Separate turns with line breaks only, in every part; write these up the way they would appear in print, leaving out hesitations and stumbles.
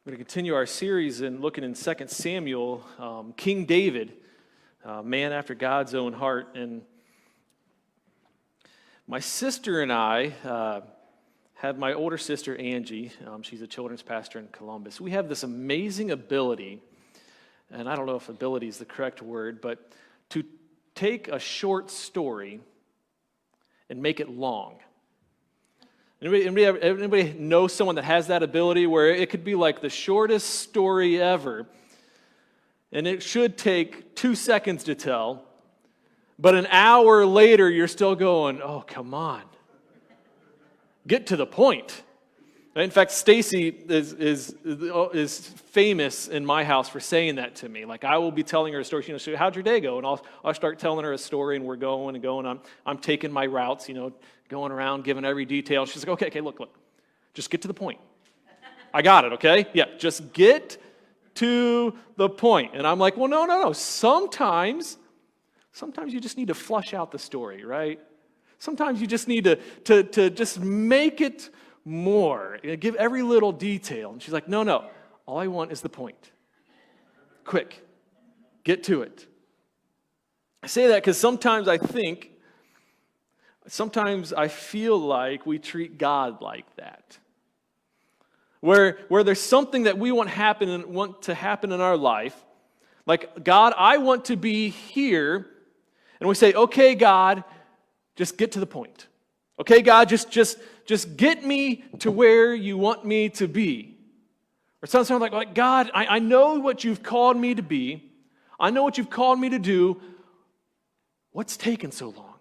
We're going to continue our series in looking in 2 Samuel, King David, man after God's own heart. And my sister and I have my older sister, Angie. She's a children's pastor in Columbus. We have this amazing ability, and I don't know if ability is the correct word, but to take a short story and make it long. Anybody know someone that has that ability where it could be like the shortest story ever, and it should take 2 seconds to tell, but an hour later you're still going, oh, come on. Get to the point. In fact, Stacy is famous in my house for saying that to me. Like, I will be telling her a story. She knows, how'd your day go? And I'll start telling her a story, and we're going and going. I'm taking my routes, going around, giving every detail. She's like, okay, look. Just get to the point. I got it, okay? Yeah, just get to the point. And I'm like, well, no. Sometimes you just need to flush out the story, right? Sometimes you just need to just make it more. Give every little detail. And she's like, no. All I want is the point. Quick. Get to it. I say that because sometimes I feel like we treat God like that. Where there's something that we want to happen in our life. Like, God, I want to be here. And we say, okay, God, just get to the point. Okay, God, just get me to where you want me to be. Or it sounds like God, I know what you've called me to be. I know what you've called me to do. What's taking so long?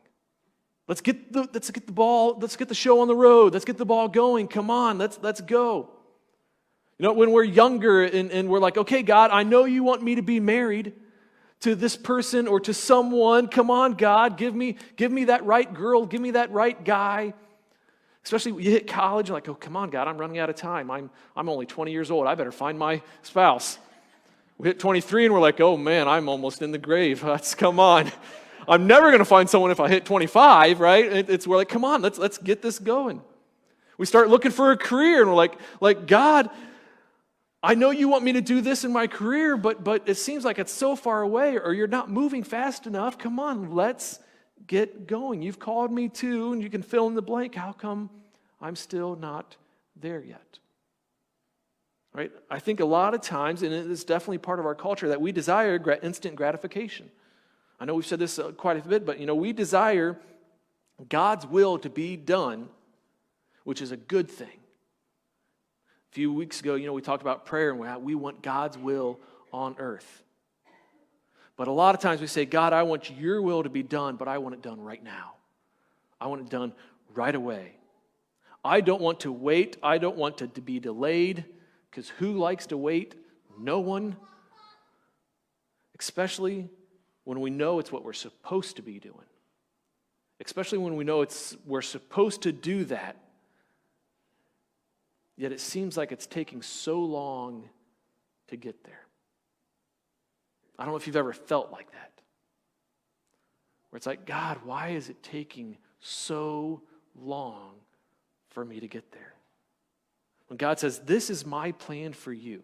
Let's get the show on the road. Let's get the ball going. Come on, let's go. When we're younger and we're like, okay, God, I know you want me to be married to this person or to someone. Come on, God, give me that right girl, give me that right guy. Especially when you hit college, you're like, oh, come on, God, I'm running out of time. I'm only 20 years old. I better find my spouse. We hit 23 and we're like, oh man, I'm almost in the grave. Come on. I'm never going to find someone if I hit 25, right? We're like, come on, let's get this going. We start looking for a career and we're like, God, I know you want me to do this in my career, but it seems like it's so far away, or you're not moving fast enough. Come on, let's get going. You've called me to, and you can fill in the blank. How come I'm still not there yet? Right? I think a lot of times, and it is definitely part of our culture, that we desire instant gratification. I know we've said this quite a bit, but we desire God's will to be done, which is a good thing. A few weeks ago, we talked about prayer and we want God's will on earth. But a lot of times we say, God, I want your will to be done, but I want it done right now. I want it done right away. I don't want to wait. I don't want it to be delayed, because who likes to wait? No one. Especially when we know it's what we're supposed to be doing. Especially when we know we're supposed to do that. Yet it seems like it's taking so long to get there. I don't know if you've ever felt like that. Where it's like, God, why is it taking so long for me to get there? When God says, this is my plan for you.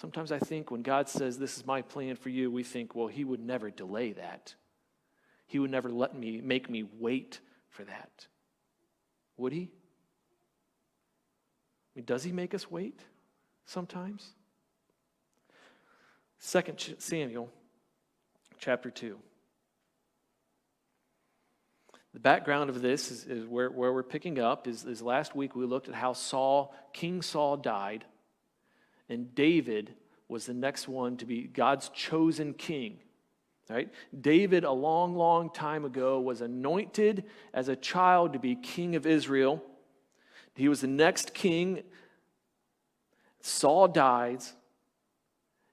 Sometimes I think when God says, this is my plan for you, we think, well, he would never delay that. He would never make me wait for that. Would he? Does he make us wait sometimes? 2 Samuel chapter 2. The background of this is where we're picking up is last week we looked at how King Saul died, and David was the next one to be God's chosen king. Right? David, a long, long time ago, was anointed as a child to be king of Israel. He was the next king. Saul dies,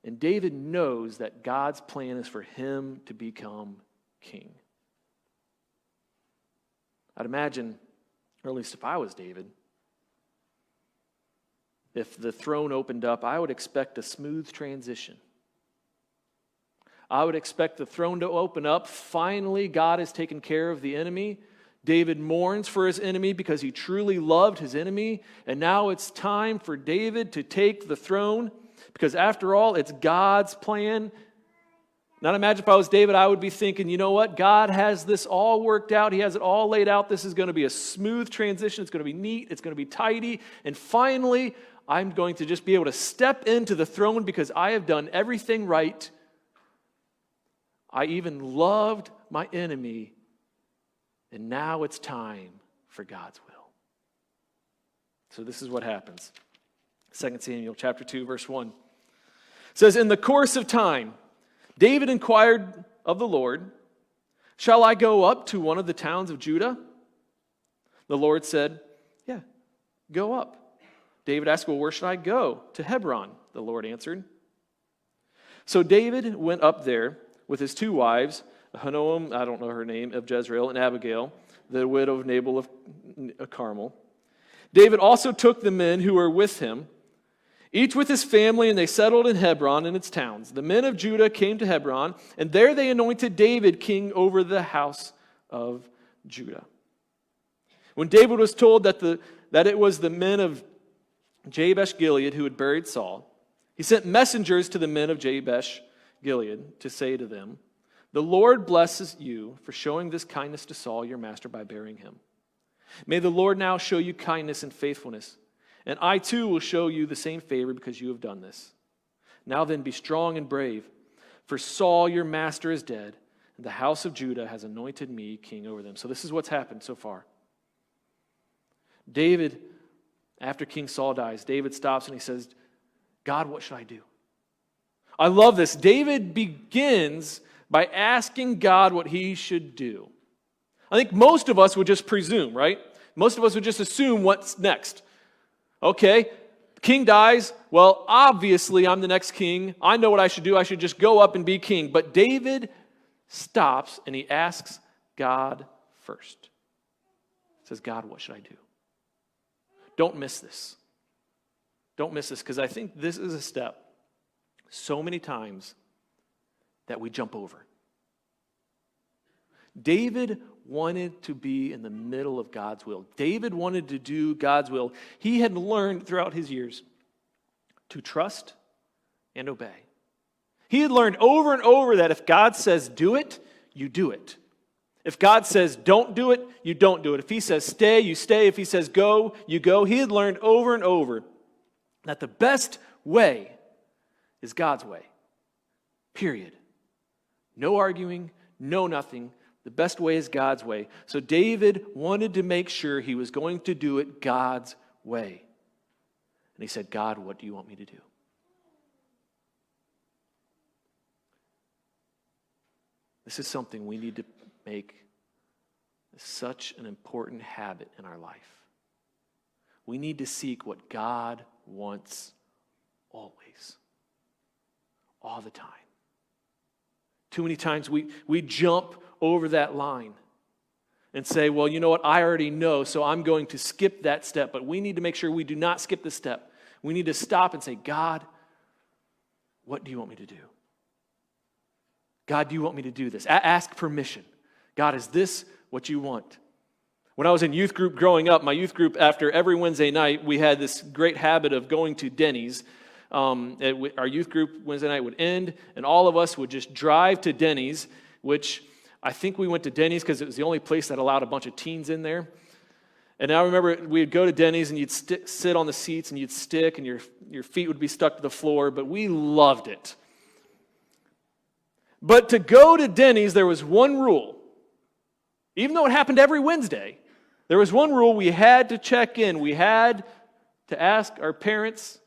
and David knows that God's plan is for him to become king. I'd imagine, or at least if I was David, if the throne opened up, I would expect a smooth transition. I would expect the throne to open up. Finally, God has taken care of the enemy. David mourns for his enemy because he truly loved his enemy. And now it's time for David to take the throne because after all, it's God's plan. Now imagine if I was David, I would be thinking, you know what? God has this all worked out. He has it all laid out. This is going to be a smooth transition. It's going to be neat. It's going to be tidy. And finally, I'm going to just be able to step into the throne because I have done everything right. I even loved my enemy. And now it's time for God's will. So this is what happens. 2 Samuel chapter 2, verse 1. It says, in the course of time, David inquired of the Lord, shall I go up to one of the towns of Judah? The Lord said, yeah, go up. David asked, well, where should I go? To Hebron, the Lord answered. So David went up there with his 2 wives, Ahinoam, I don't know her name, of Jezreel, and Abigail, the widow of Nabal of Carmel. David also took the men who were with him, each with his family, and they settled in Hebron and its towns. The men of Judah came to Hebron, and there they anointed David king over the house of Judah. When David was told that it was the men of Jabesh Gilead who had buried Saul, he sent messengers to the men of Jabesh Gilead to say to them, the Lord blesses you for showing this kindness to Saul, your master, by burying him. May the Lord now show you kindness and faithfulness, and I too will show you the same favor because you have done this. Now then, be strong and brave, for Saul, your master, is dead, and the house of Judah has anointed me king over them. So this is what's happened so far. David, after King Saul dies, David stops and he says, God, what should I do? I love this. David begins by asking God what he should do. I think most of us would just presume, right? Most of us would just assume what's next. Okay, king dies. Well, obviously I'm the next king. I know what I should do. I should just go up and be king. But David stops and he asks God first. He says, God, what should I do? Don't miss this. Don't miss this, because I think this is a step so many times that we jump over. David wanted to be in the middle of God's will. David wanted to do God's will. He had learned throughout his years to trust and obey. He had learned over and over that if God says do it, you do it. If God says don't do it, you don't do it. If he says stay, you stay. If he says go, you go. He had learned over and over that the best way is God's way. Period. No arguing, no nothing. The best way is God's way. So David wanted to make sure he was going to do it God's way. And he said, God, what do you want me to do? This is something we need to make such an important habit in our life. We need to seek what God wants always, all the time. Too many times we jump over that line and say, well, you know what, I already know, so I'm going to skip that step. But we need to make sure we do not skip the step. We need to stop and say, God, what do you want me to do? God, do you want me to do this? Ask permission. God, is this what you want? When I was in youth group growing up, my youth group, after every Wednesday night, we had this great habit of going to Denny's. Our youth group Wednesday night would end, and all of us would just drive to Denny's, which I think we went to Denny's because it was the only place that allowed a bunch of teens in there. And I remember we'd go to Denny's, and you'd sit on the seats, and you'd stick, and your feet would be stuck to the floor, but we loved it. But to go to Denny's, there was one rule. Even though it happened every Wednesday, there was one rule: we had to check in. We had to ask our parents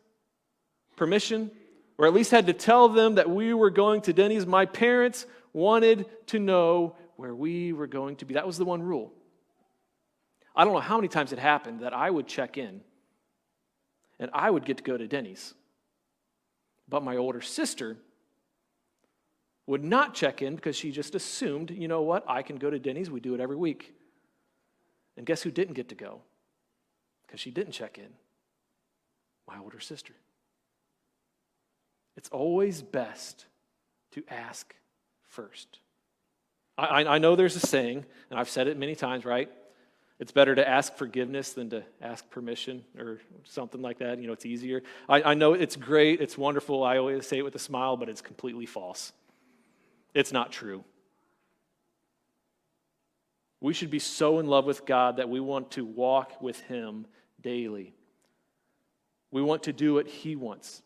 permission, or at least had to tell them that we were going to Denny's. My parents wanted to know where we were going to be. That was the one rule. I don't know how many times it happened that I would check in and I would get to go to Denny's. But my older sister would not check in because she just assumed, you know what, I can go to Denny's. We do it every week. And guess who didn't get to go? Because she didn't check in. My older sister. It's always best to ask first. I know there's a saying, and I've said it many times, right? It's better to ask forgiveness than to ask permission or something like that. It's easier. I know it's great. It's wonderful. I always say it with a smile, but it's completely false. It's not true. We should be so in love with God that we want to walk with Him daily. We want to do what He wants.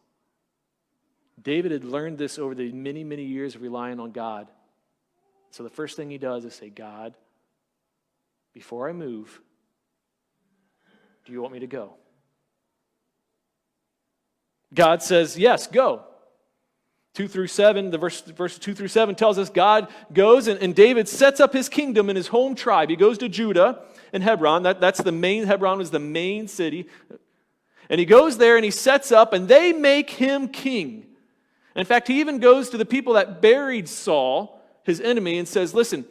David had learned this over the many, many years of relying on God. So the first thing he does is say, God, before I move, do you want me to go? God says, yes, go. 2-7, the verse 2-7 tells us God goes and David sets up his kingdom in his home tribe. He goes to Judah and Hebron. Hebron was the main city. And he goes there and he sets up and they make him king. In fact, he even goes to the people that buried Saul, his enemy, and says, listen,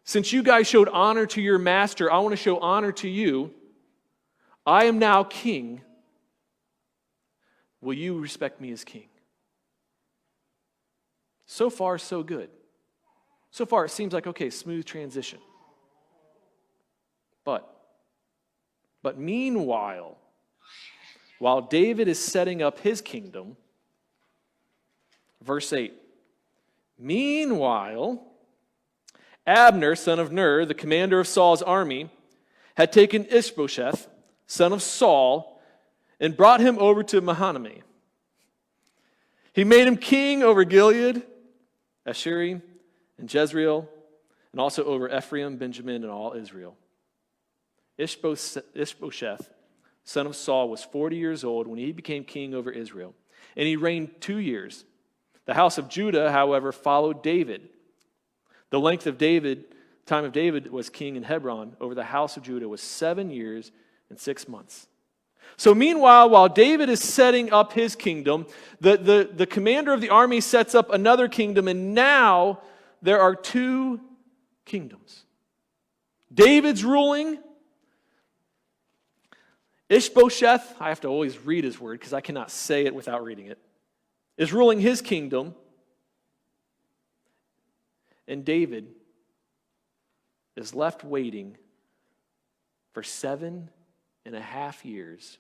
since you guys showed honor to your master, I want to show honor to you. I am now king. Will you respect me as king? So far, so good. So far, it seems like, okay, smooth transition. But meanwhile, while David is setting up his kingdom, verse 8, meanwhile, Abner, son of Ner, the commander of Saul's army, had taken Ishbosheth, son of Saul, and brought him over to Mahanaim. He made him king over Gilead, Ashuri, and Jezreel, and also over Ephraim, Benjamin, and all Israel. Ishbosheth, son of Saul, was 40 years old when he became king over Israel, and he reigned 2 years. The house of Judah, however, followed David. The length of time of David was king in Hebron over the house of Judah was 7 years and 6 months. So meanwhile, while David is setting up his kingdom, the commander of the army sets up another kingdom, and now there are 2 kingdoms. David's ruling. Ishbosheth, I have to always read his word because I cannot say it without reading it, is ruling his kingdom. And David is left waiting for 7.5 years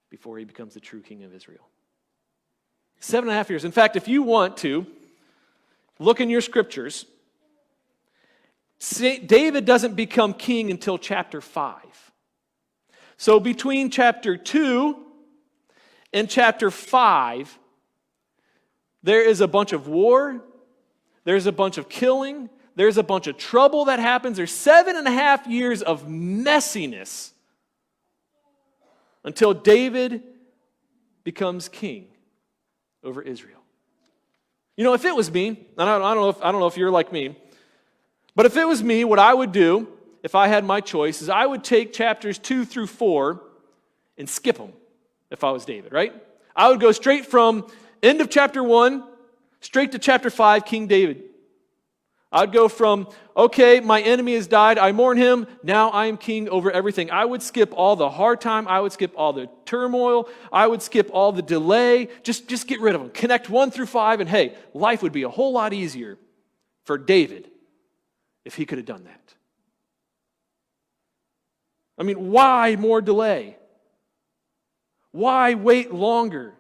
before he becomes the true king of Israel. 7.5 years. In fact, if you want to, look in your scriptures. David doesn't become king until chapter 5. So between chapter 2 and chapter 5, there is a bunch of war, there's a bunch of killing, there's a bunch of trouble that happens. There's 7.5 years of messiness until David becomes king over Israel. If it was me, and I don't know if you're like me, but if it was me, what I would do, if I had my choice, is I would take chapters 2-4 and skip them if I was David, right? I would go straight from end of chapter 1 straight to chapter 5, King David. I'd go from, okay, my enemy has died, I mourn him, now I am king over everything. I would skip all the hard time, I would skip all the turmoil, I would skip all the delay, just get rid of them. Connect 1-5, and hey, life would be a whole lot easier for David if he could have done that. I mean, why more delay? Why wait longer?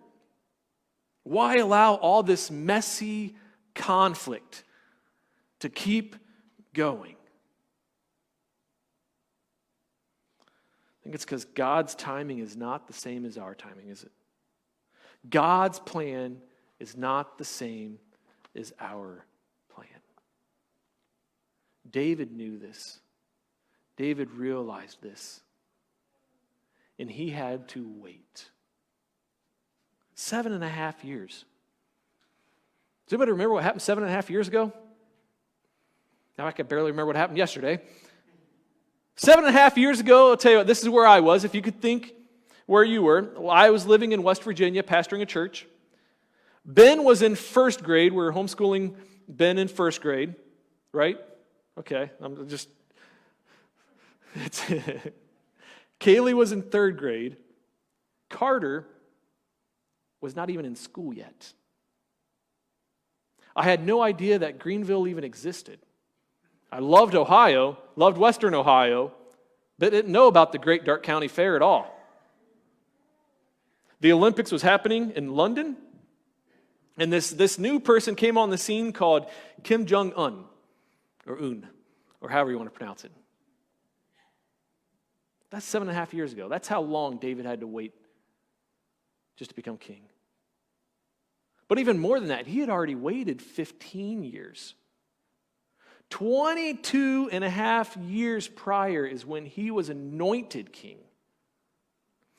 Why allow all this messy conflict to keep going? I think it's because God's timing is not the same as our timing, is it? God's plan is not the same as our plan. David knew this. David realized this. And he had to wait. 7.5 years. Does anybody remember what happened 7.5 years ago? Now I can barely remember what happened yesterday. 7.5 years ago, I'll tell you what, this is where I was. If you could think where you were. Well, I was living in West Virginia, pastoring a church. Ben was in first grade. We were homeschooling Ben in first grade, right? Okay, I'm just... Kaylee was in third grade. Carter was not even in school yet. I had no idea that Greenville even existed. I loved Ohio, loved Western Ohio, but didn't know about the Great Dark County Fair at all. The Olympics was happening in London, and this new person came on the scene called Kim Jong-un, or however you want to pronounce it. That's 7.5 years ago. That's how long David had to wait just to become king. But even more than that, he had already waited 15 years. 22 and a half years prior is when he was anointed king.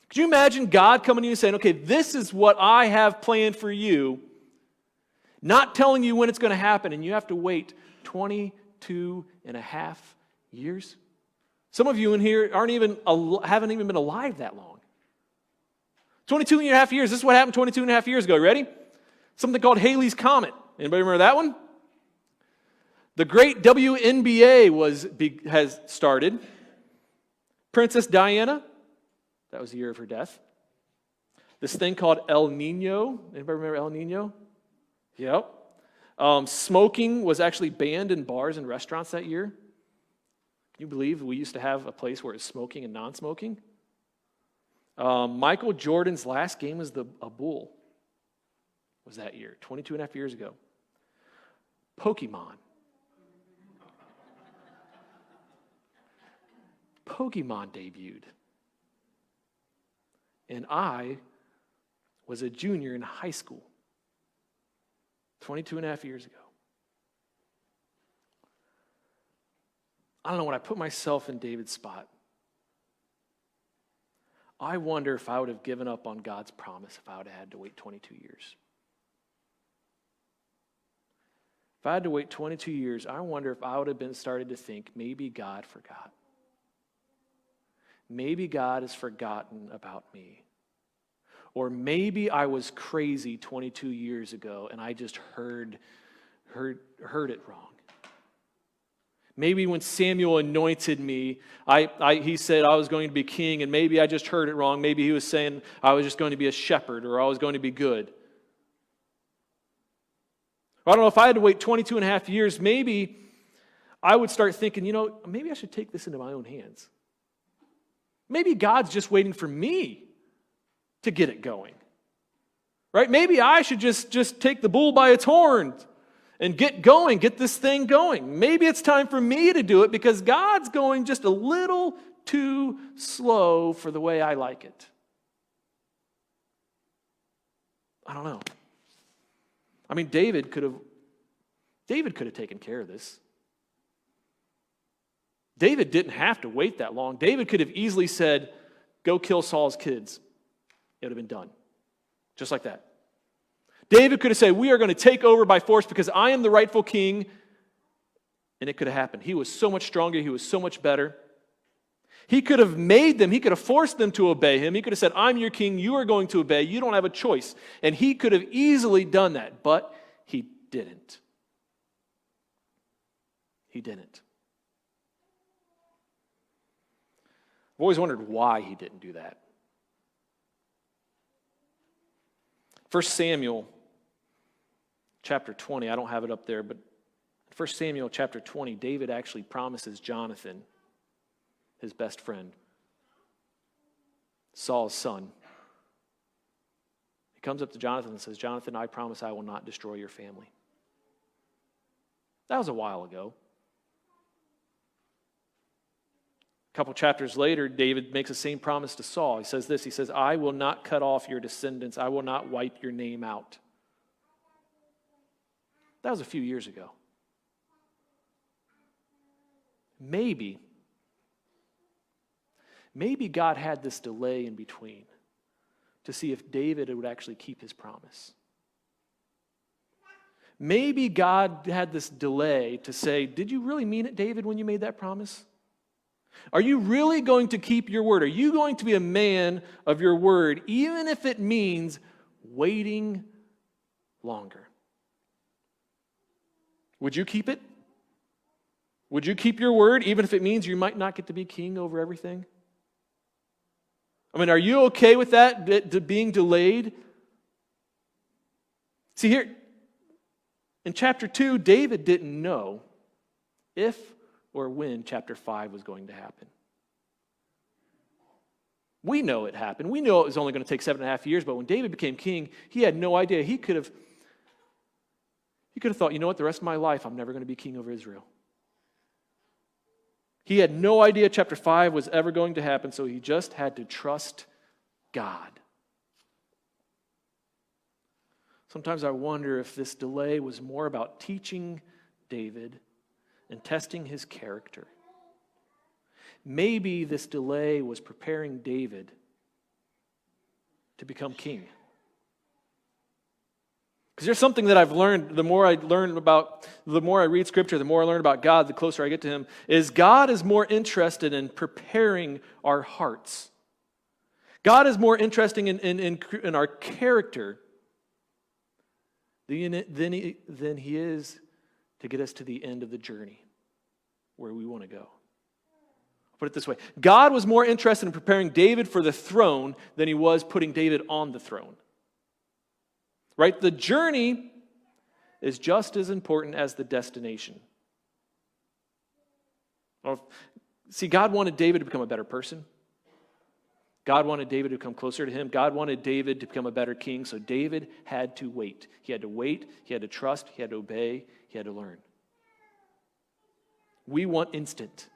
Could you imagine God coming to you and saying, okay, this is what I have planned for you, not telling you when it's going to happen, and you have to wait 22 and a half years? Some of you in here haven't even been alive that long. 22 and a half years. This is what happened 22 and a half years ago. Ready? Something called Halley's Comet. Anybody remember that one? The great WNBA has started. Princess Diana, that was the year of her death. This thing called El Nino. Anybody remember El Nino? Yep. Smoking was actually banned in bars and restaurants that year. Can you believe we used to have a place where it's smoking and non-smoking? Michael Jordan's last game was a Bull. Was that year, 22 and a half years ago. Pokemon debuted. And I was a junior in high school 22 and a half years ago. I don't know, when I put myself in David's spot, I wonder if I would have given up on God's promise if I would have had to wait 22 years. If I had to wait 22 years, I wonder if I would have started to think maybe God forgot. Maybe God has forgotten about me. Or maybe I was crazy 22 years ago and I just heard it wrong. Maybe when Samuel anointed me, he said I was going to be king, and maybe I just heard it wrong. Maybe he was saying I was just going to be a shepherd, or I was going to be good. I don't know, if I had to wait 22 and a half years, maybe I would start thinking, maybe I should take this into my own hands. Maybe God's just waiting for me to get it going. Right? Maybe I should just take the bull by its horns and get going, get this thing going. Maybe it's time for me to do it because God's going just a little too slow for the way I like it. I don't know. I mean, David could have taken care of this. David didn't have to wait that long. David could have easily said, go kill Saul's kids. It would have been done. Just like that. David could have said, we are going to take over by force because I am the rightful king. And it could have happened. He was so much stronger. He was so much better. He could have forced them to obey him. He could have said, I'm your king. You are going to obey. You don't have a choice. And he could have easily done that, but he didn't. He didn't. I've always wondered why he didn't do that. 1 Samuel chapter 20, I don't have it up there, but 1 Samuel chapter 20, David actually promises Jonathan, his best friend, Saul's son. He comes up to Jonathan and says, Jonathan, I promise I will not destroy your family. That was a while ago. A couple chapters later, David makes the same promise to Saul. He says this, he says, I will not cut off your descendants. I will not wipe your name out. That was a few years ago. Maybe God had this delay in between to see if David would actually keep his promise. Maybe God had this delay to say, did you really mean it, David, when you made that promise? Are you really going to keep your word? Are you going to be a man of your word, even if it means waiting longer? Would you keep it? Would you keep your word, even if it means you might not get to be king over everything? I mean, are you okay with that being delayed? See here, in chapter 2, David didn't know if or when chapter 5 was going to happen. We know it happened. We know it was only going to take 7.5 years, but when David became king, he had no idea. He could have thought, you know what, the rest of my life, I'm never going to be king over Israel. He had no idea chapter 5 was ever going to happen, so he just had to trust God. Sometimes I wonder if this delay was more about teaching David and testing his character. Maybe this delay was preparing David to become king. Because there's something that I've learned, the more I read Scripture, the more I learn about God, the closer I get to Him, is God is more interested in preparing our hearts. God is more interested in our character than He is to get us to the end of the journey where we want to go. I'll put it this way. God was more interested in preparing David for the throne than He was putting David on the throne. Right? The journey is just as important as the destination. See, God wanted David to become a better person. God wanted David to come closer to Him. God wanted David to become a better king, so David had to wait. He had to wait, he had to trust, he had to obey, he had to learn. We want instant.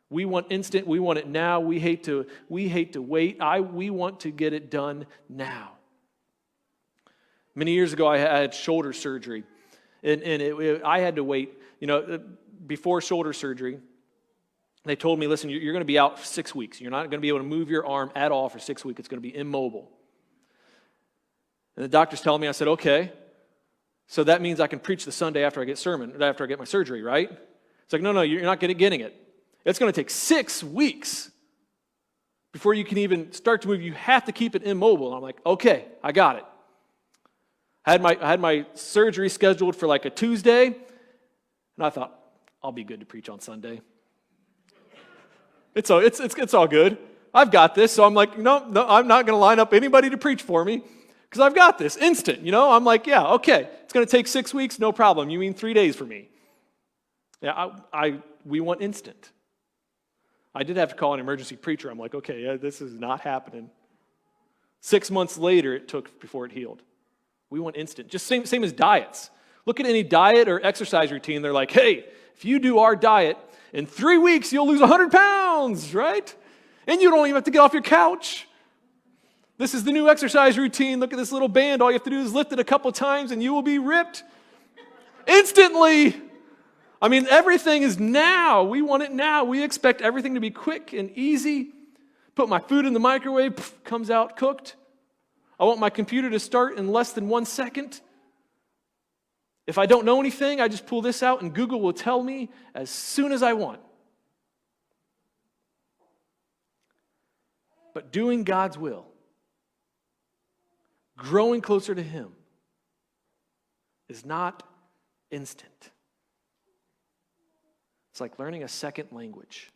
We want instant, we want it now. We hate to wait. We want to get it done now. Many years ago, I had shoulder surgery, and I had to wait. Before shoulder surgery, they told me, listen, you're going to be out for 6 weeks. You're not going to be able to move your arm at all for 6 weeks. It's going to be immobile. And the doctor's telling me, I said, okay, so that means I can preach the Sunday after I get my surgery, right? It's like, no, you're not getting it. It's going to take 6 weeks before you can even start to move. You have to keep it immobile. And I'm like, okay, I got it. I had my surgery scheduled for like a Tuesday, and I thought, I'll be good to preach on Sunday. It's all good. I've got this. So I'm like, no, I'm not going to line up anybody to preach for me because I've got this instant. I'm like, yeah, okay. It's going to take 6 weeks, no problem. You mean 3 days for me? Yeah, we want instant. I did have to call an emergency preacher. I'm like, okay, yeah, this is not happening. 6 months later, it took before it healed. We want instant. Just same as diets. Look at any diet or exercise routine. They're like, hey, if you do our diet, in 3 weeks, you'll lose 100 pounds, right? And you don't even have to get off your couch. This is the new exercise routine. Look at this little band. All you have to do is lift it a couple times and you will be ripped instantly. I mean, everything is now. We want it now. We expect everything to be quick and easy. Put my food in the microwave, comes out cooked. I want my computer to start in less than 1 second. If I don't know anything, I just pull this out and Google will tell me as soon as I want. But doing God's will, growing closer to Him, is not instant. It's like learning a second language.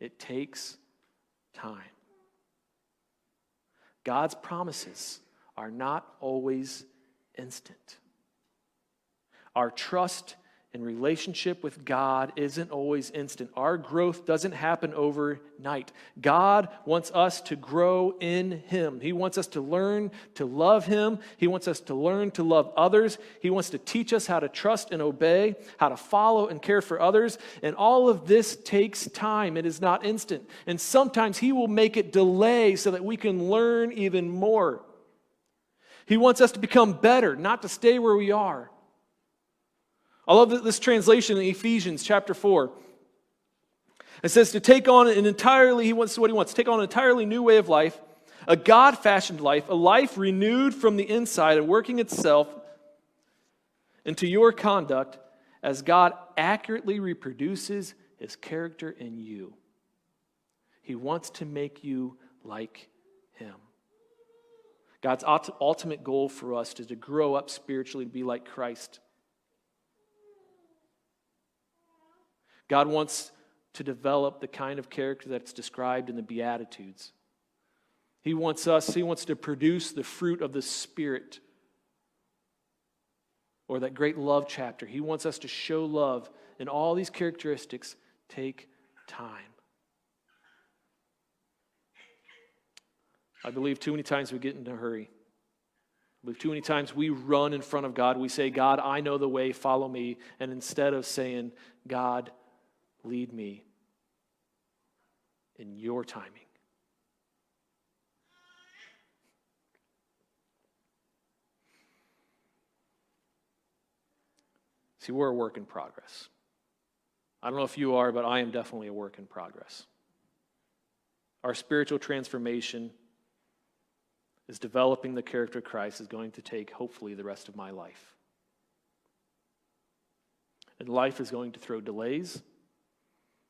It takes time. God's promises are not always instant. Our trust and relationship with God isn't always instant. Our growth doesn't happen overnight. God wants us to grow in Him. He wants us to learn to love Him. He wants us to learn to love others. He wants to teach us how to trust and obey, how to follow and care for others. And all of this takes time. It is not instant. And sometimes He will make it delay so that we can learn even more. He wants us to become better, not to stay where we are. I love this translation in Ephesians chapter 4. It says to take on an entirely, take on an entirely new way of life, a God-fashioned life, a life renewed from the inside and working itself into your conduct as God accurately reproduces His character in you. He wants to make you like Him. God's ultimate goal for us is to grow up spiritually, to be like Christ. God wants to develop the kind of character that's described in the Beatitudes. He wants to produce the fruit of the Spirit. Or that great love chapter. He wants us to show love and all these characteristics take time. I believe too many times we get in a hurry. I believe too many times we run in front of God. We say, God, I know the way, follow me. And instead of saying, God, lead me in your timing. See, we're a work in progress. I don't know if you are, but I am definitely a work in progress. Our spiritual transformation is developing the character of Christ is going to take, hopefully, the rest of my life. And life is going to throw delays.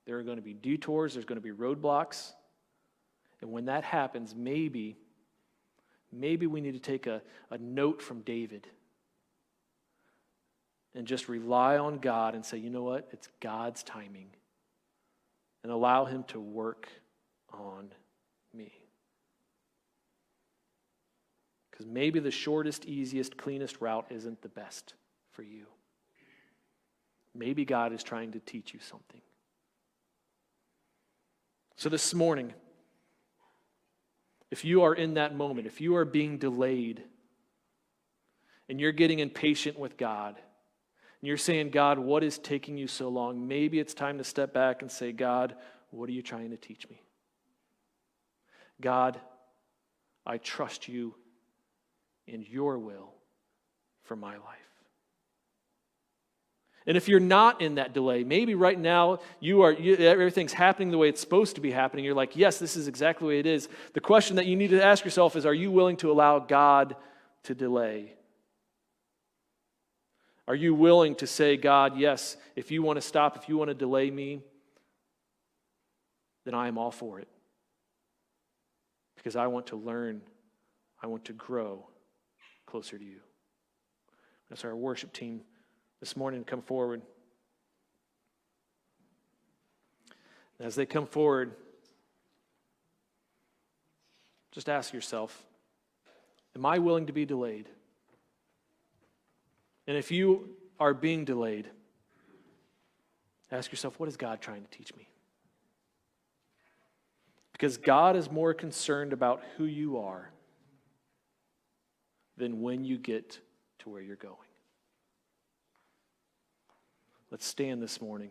There are going to be detours. There's going to be roadblocks. And when that happens, maybe we need to take a note from David and just rely on God and say, you know what? It's God's timing. And allow him to work on me. Because maybe the shortest, easiest, cleanest route isn't the best for you. Maybe God is trying to teach you something. So this morning, if you are in that moment, if you are being delayed, and you're getting impatient with God, and you're saying, God, what is taking you so long? Maybe it's time to step back and say, God, what are you trying to teach me? God, I trust you in your will for my life. And if you're not in that delay, maybe right now everything's happening the way it's supposed to be happening. You're like, yes, this is exactly the way it is. The question that you need to ask yourself is, are you willing to allow God to delay? Are you willing to say, God, yes, if you want to stop, if you want to delay me, then I am all for it. Because I want to learn, I want to grow closer to you. That's our worship team this morning to come forward. As they come forward, just ask yourself, am I willing to be delayed? And if you are being delayed, ask yourself, what is God trying to teach me? Because God is more concerned about who you are than when you get to where you're going. Let's stand this morning.